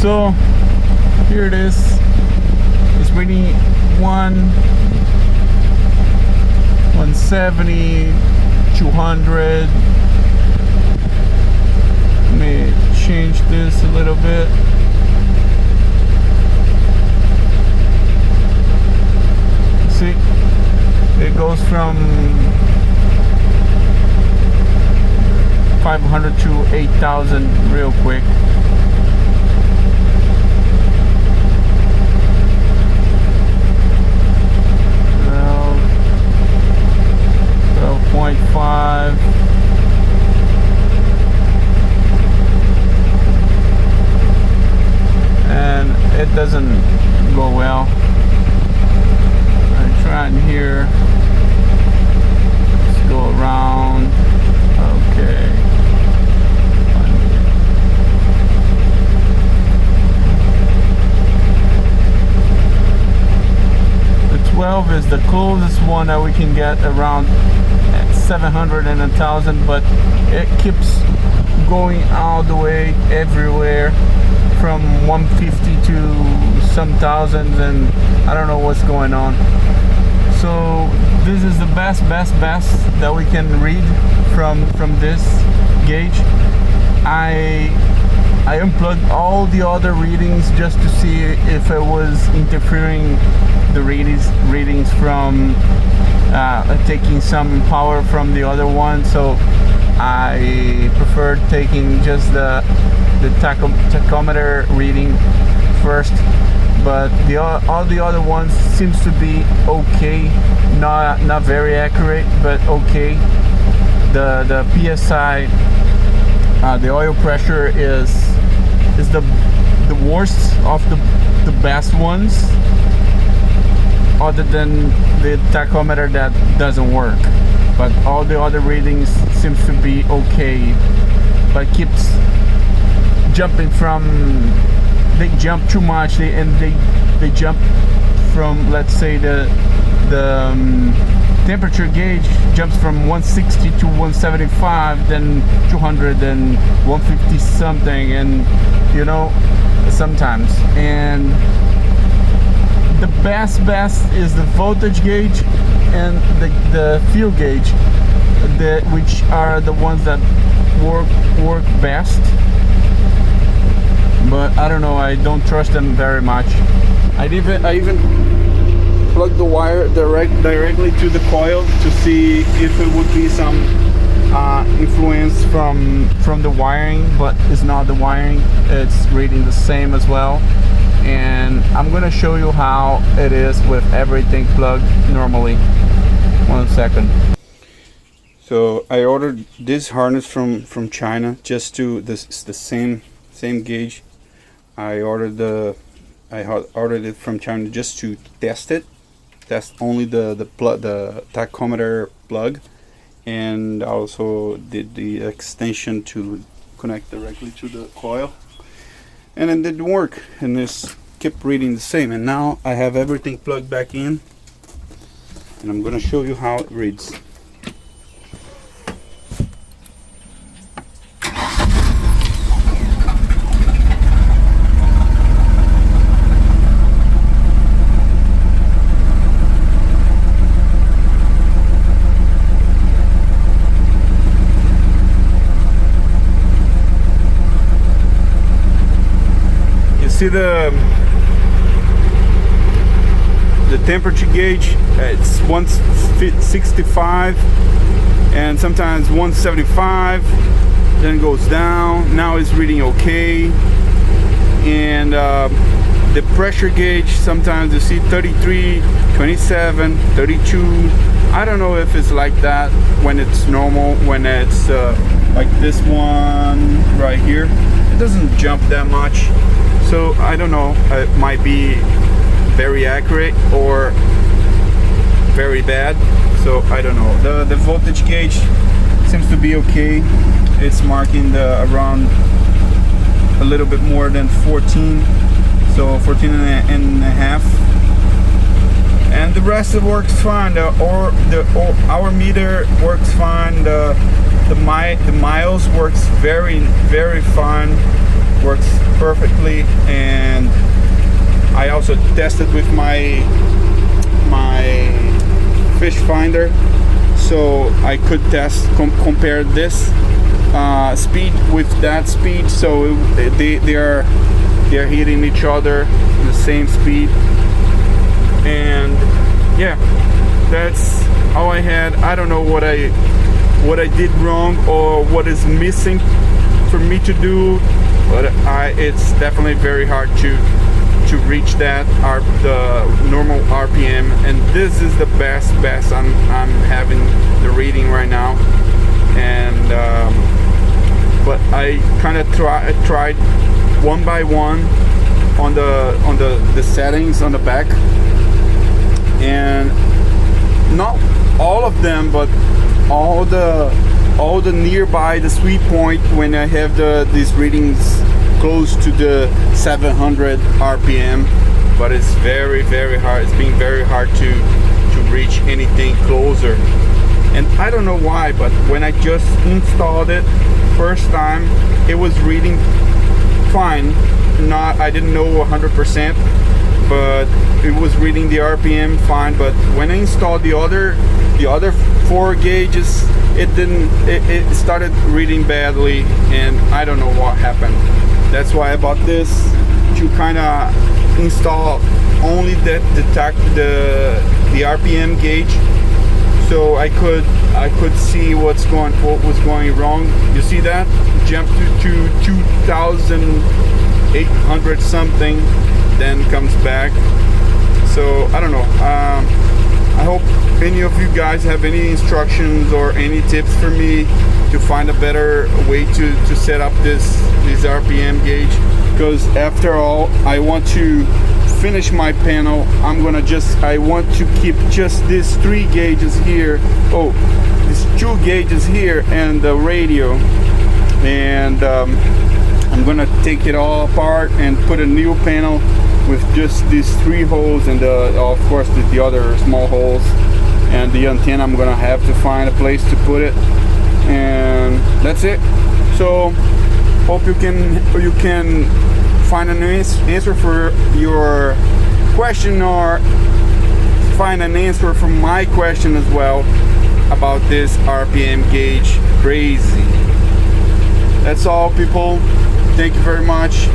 So here it is. It's reading 170, 200. Let me change this a little bit. See, it goes from 500 to 8,000 real quick. Well, 12.5. And it doesn't go well. I'm trying here. Let's go around. Okay. The 12 is the closest one that we can get, around 700 and 1,000, but it keeps going all the way everywhere, from 150 to some thousands, and I don't know what's going on. So this is the best that we can read from this gauge. I unplugged all the other readings just to see if it was interfering the readings from taking some power from the other one. So I preferred taking just the tachometer reading first, but all the other ones seems to be okay, not very accurate, but okay. The PSI, the oil pressure is the worst of the best ones, other than the tachometer that doesn't work. But all the other readings seems to be okay, but keeps jumping from, they jump too much, they jump from, let's say the temperature gauge jumps from 160 to 175, then 200, then 150 something, and you know, sometimes. And the best is the voltage gauge and the fuel gauge, which are the ones that work best. But I don't know, I don't trust them very much. I even plugged the wire directly to the coil to see if it would be some influence from the wiring, but it's not the wiring, it's reading the same as well. And I'm gonna show you how it is with everything plugged normally. 1 second. So I ordered this harness from China, just to the same gauge. I ordered it from China just to test only the tachometer plug, and also did the extension to connect directly to the coil, and it didn't work, and this kept reading the same. And now I have everything plugged back in, and I'm gonna show you how it reads. See the temperature gauge, it's 165 and sometimes 175, then it goes down. Now it's reading okay. And the pressure gauge, sometimes you see 33, 27, 32. I don't know if it's like that when it's normal. When it's like this one right here, it doesn't jump that much. So I don't know, it might be very accurate or very bad, so I don't know. The voltage gauge seems to be okay. It's marking the around a little bit more than 14, so 14 and a half, and the rest works fine. Our meter works fine. The miles works very fine, works perfectly. And I also tested with my fish finder, so I could compare this speed with that speed. So they are hitting each other in the same speed. And yeah, that's all I had. I don't know what I did wrong or what is missing for me to do, but it's definitely very hard to reach that the normal RPM, and this is the best I'm having the reading right now. And but I kind of tried one by one on the settings on the back, and not all of them, but all the nearby the sweet point when I have these readings close to the 700 RPM. But it's very hard. It's been very hard to reach anything closer, and I don't know why, but when I just installed it first time, it was reading fine. I didn't know 100%, but it was reading the RPM fine. But when I installed the other 4 gauges, it started reading badly, and I don't know what happened. That's why I bought this, to kind of install only the RPM gauge, so I could see what was going wrong. You see that? Jumped to 2,800 something, then comes back. So I don't know. I hope any of you guys have any instructions or any tips for me to find a better way to set up this RPM gauge, because after all, I want to finish my panel. I want to keep just these 3 gauges here. Oh, these 2 gauges here and the radio, and I'm gonna take it all apart and put a new panel with just these 3 holes, and of course the other small holes, and the antenna. I'm gonna have to find a place to put it, and that's it. So hope you can find an answer for your question, or find an answer for my question as well about this RPM gauge. Crazy. That's all, people. Thank you very much.